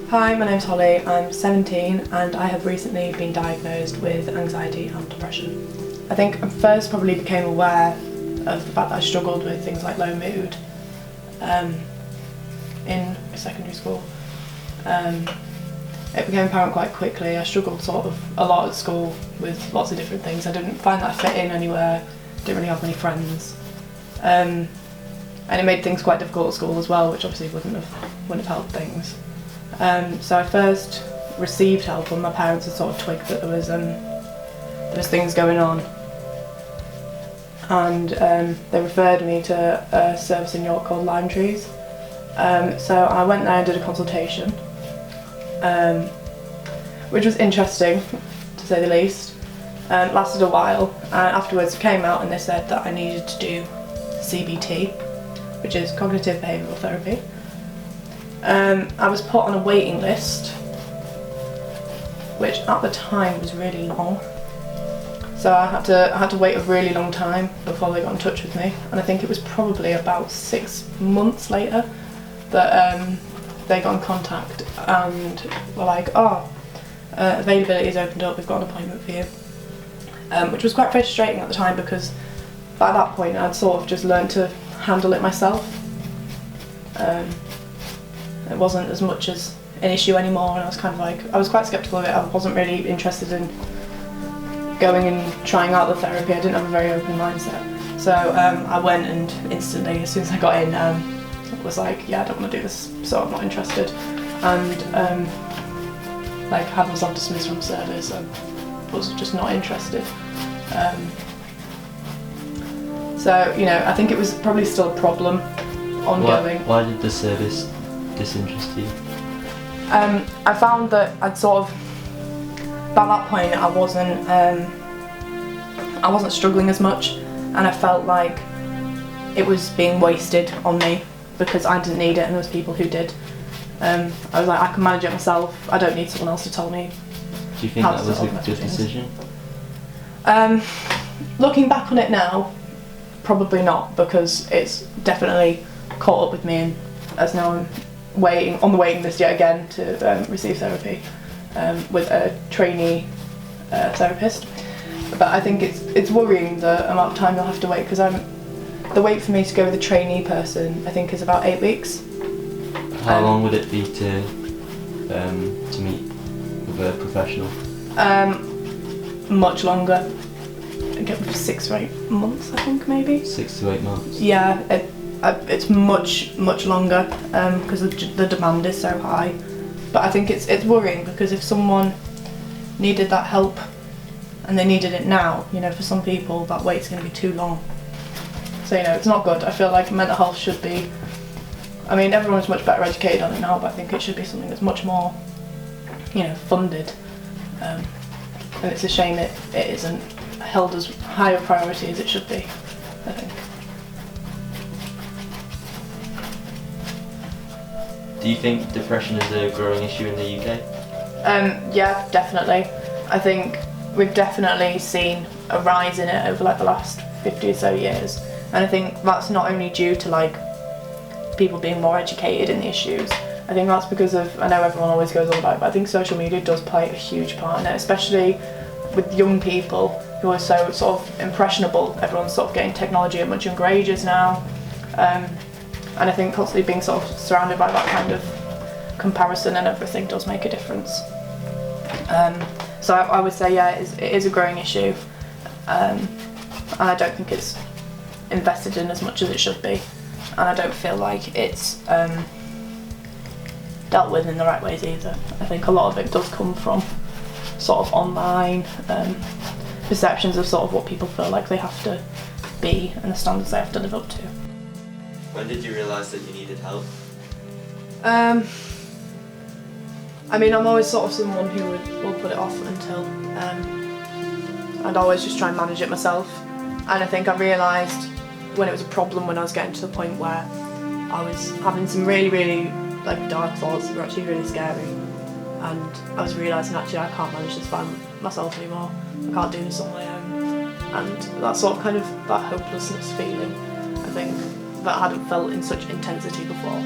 Hi, my name's Holly, I'm 17 and I have recently been diagnosed with anxiety and depression. I think I first probably became aware of the fact that I struggled with things like low mood in secondary school. It became apparent quite quickly. I struggled sort of a lot at school with lots of different things. I didn't find that I fit in anywhere, didn't really have many friends. And it made things quite difficult at school as well, which obviously wouldn't have helped things. So I first received help when my parents had sort of twigged that there was things going on, and they referred me to a service in York called Lime Trees. So I went there and did a consultation, which was interesting to say the least. Lasted a while, and afterwards came out and they said that I needed to do CBT, which is cognitive behavioural therapy. I was put on a waiting list, which at the time was really long. So I had to wait a really long time before they got in touch with me, and I think it was probably about 6 months later that they got in contact and were like, availability's opened up, we've got an appointment for you. Which was quite frustrating at the time because by that point I'd sort of just learned to handle it myself. It wasn't as much as an issue anymore, and I was kind of like, I was quite sceptical of it. I wasn't really interested in going and trying out the therapy. I didn't have a very open mindset. So I went and instantly, as soon as I got in, was like, yeah, I don't want to do this, so I'm not interested. And had myself dismissed from service and was just not interested. So, I think it was probably still a problem ongoing. Why did the service disinterest you? I found that I'd sort of, by that point I wasn't struggling as much, and I felt like it was being wasted on me because I didn't need it and there was people who did. I was like, I can manage it myself, I don't need someone else to tell me. Do you think that was a good decision? Looking back on it now, probably not, because it's definitely caught up with me, and as now I'm on the waiting list yet again to receive therapy with a trainee therapist. But I think it's worrying the amount of time you'll have to wait, because the wait for me to go with a trainee person I think is about 8 weeks. How long would it be to meet with a professional? Much longer. 6 or 8 months, I think, maybe. 6 to 8 months. Yeah, it's much longer because the demand is so high. But I think it's worrying, because if someone needed that help and they needed it now, for some people that wait's going to be too long. So it's not good. I feel like mental health should be, everyone's much better educated on it now, but I think it should be something that's much more, funded. And it's a shame it isn't held as high a priority as it should be, I think. Do you think depression is a growing issue in the UK? Yeah, definitely. I think we've definitely seen a rise in it over the last 50 or so years, and I think that's not only due to people being more educated in the issues. I think that's because of, I know everyone always goes on about it, but I think social media does play a huge part in it, especially with young people who are so sort of impressionable. Everyone's sort of getting technology at much younger ages now. And I think constantly being sort of surrounded by that kind of comparison and everything does make a difference. So I would say, yeah, it is a growing issue. And I don't think it's invested in as much as it should be. And I don't feel like it's dealt with in the right ways either. I think a lot of it does come from sort of online perceptions of sort of what people feel like they have to be and the standards they have to live up to. When did you realise that you needed help? I'm always sort of someone who will put it off until I'd always just try and manage it myself. And I think I realised when it was a problem, when I was getting to the point where I was having some really, really dark thoughts that were actually really scary, and I was realising actually I can't manage this by myself anymore. I can't do this on my own, and that sort of that hopelessness feeling, I think, that I hadn't felt in such intensity before.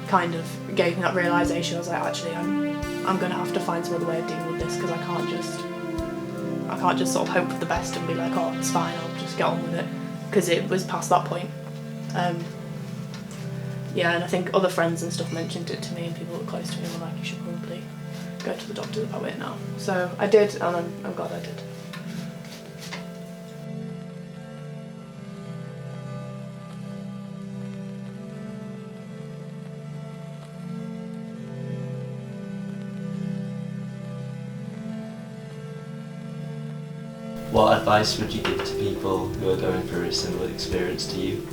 kind of gave me that realisation. I was like, actually, I'm going to have to find some other way of dealing with this, because I can't just sort of hope for the best and be like, oh, it's fine, I'll just get on with it, because it was past that point. Yeah, and I think other friends and stuff mentioned it to me, and people that were close to me were like, you should probably go to the doctor about it now. So I did, and I'm glad I did. What advice would you give to people who are going through a similar experience to you?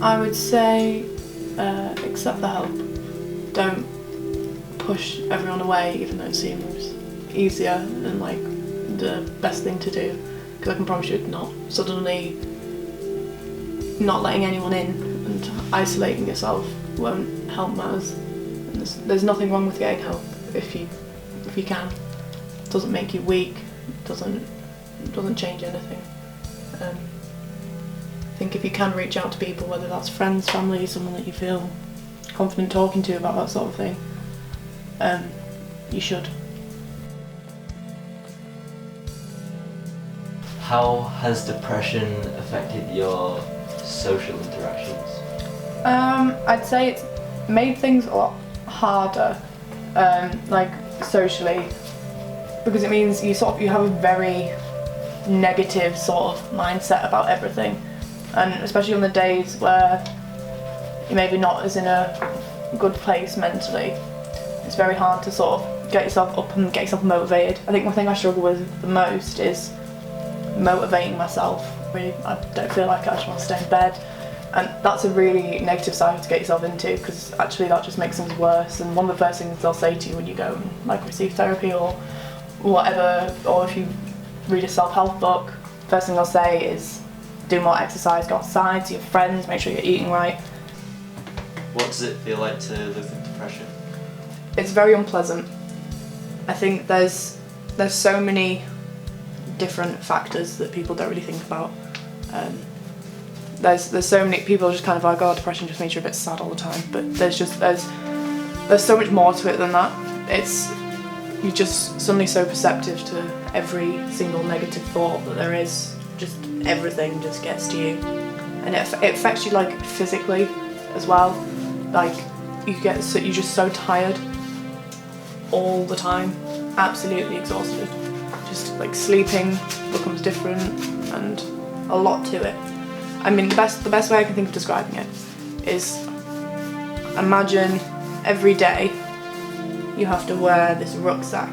I would say accept the help. Don't push everyone away, even though it seems easier and like the best thing to do, because I can promise you it's not. Suddenly not letting anyone in and isolating yourself won't help matters. And there's nothing wrong with getting help if you can. It doesn't make you weak, it doesn't change anything. I think if you can reach out to people, whether that's friends, family, someone that you feel confident talking to about that sort of thing, you should. How has depression affected your social interactions? I'd say it's made things a lot harder, like socially, because it means you have a very negative sort of mindset about everything, and especially on the days where you're maybe not as in a good place mentally, it's very hard to sort of get yourself up and get yourself motivated. I think one thing I struggle with the most is motivating myself. Really, I don't feel like I just want to stay in bed, and that's a really negative cycle to get yourself into, because actually that just makes things worse. And one of the first things they'll say to you when you go and like receive therapy or whatever, or if you read a self-help book, first thing they'll say is do more exercise, go outside, see your friends, make sure you're eating right. What does it feel like to live with depression? It's very unpleasant. I think there's so many different factors that people don't really think about. There's so many people just kind of like, oh, depression just makes you a bit sad all the time, but there's so much more to it than that. You're just suddenly so perceptive to every single negative thought that there is. Just everything just gets to you, and it affects you like physically as well. Like you're just so tired all the time, absolutely exhausted. Just like sleeping becomes different, and a lot to it. I mean, the best way I can think of describing it is, imagine every day you have to wear this rucksack.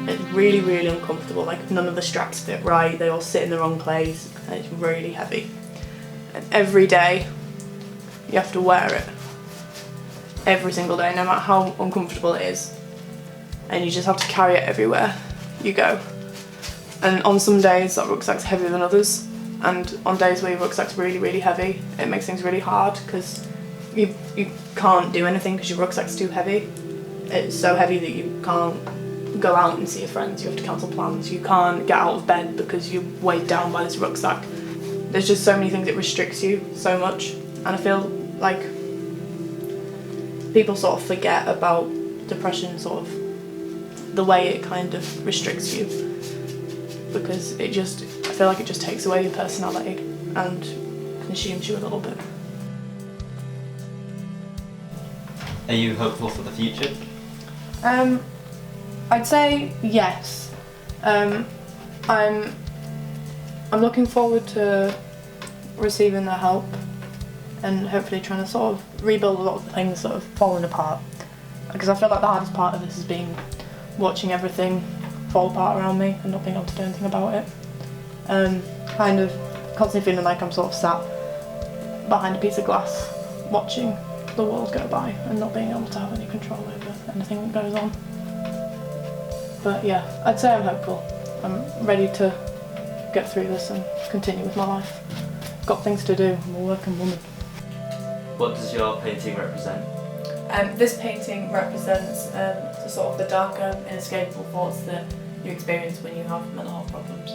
It's really, really uncomfortable, like none of the straps fit right, they all sit in the wrong place, and it's really heavy. And every day you have to wear it. Every single day, no matter how uncomfortable it is. And you just have to carry it everywhere you go. And on some days that rucksack's heavier than others, and on days where your rucksack's really, really heavy, it makes things really hard, because you can't do anything because your rucksack's too heavy. It's so heavy that you can't go out and see your friends, you have to cancel plans, you can't get out of bed because you're weighed down by this rucksack. There's just so many things that restricts you so much, and I feel like people sort of forget about depression, sort of the way it kind of restricts you, because I feel like it just takes away your personality and consumes you a little bit. Are you hopeful for the future? I'd say yes. I'm looking forward to receiving the help and hopefully trying to sort of rebuild a lot of the things that have fallen apart. Because I feel like the hardest part of this has been watching everything fall apart around me and not being able to do anything about it. Kind of constantly feeling like I'm sort of sat behind a piece of glass watching the world go by and not being able to have any control over anything that goes on. But yeah, I'd say I'm hopeful. I'm ready to get through this and continue with my life. Got things to do, I'm a working woman. What does your painting represent? This painting represents the sort of the darker, inescapable thoughts that you experience when you have mental health problems.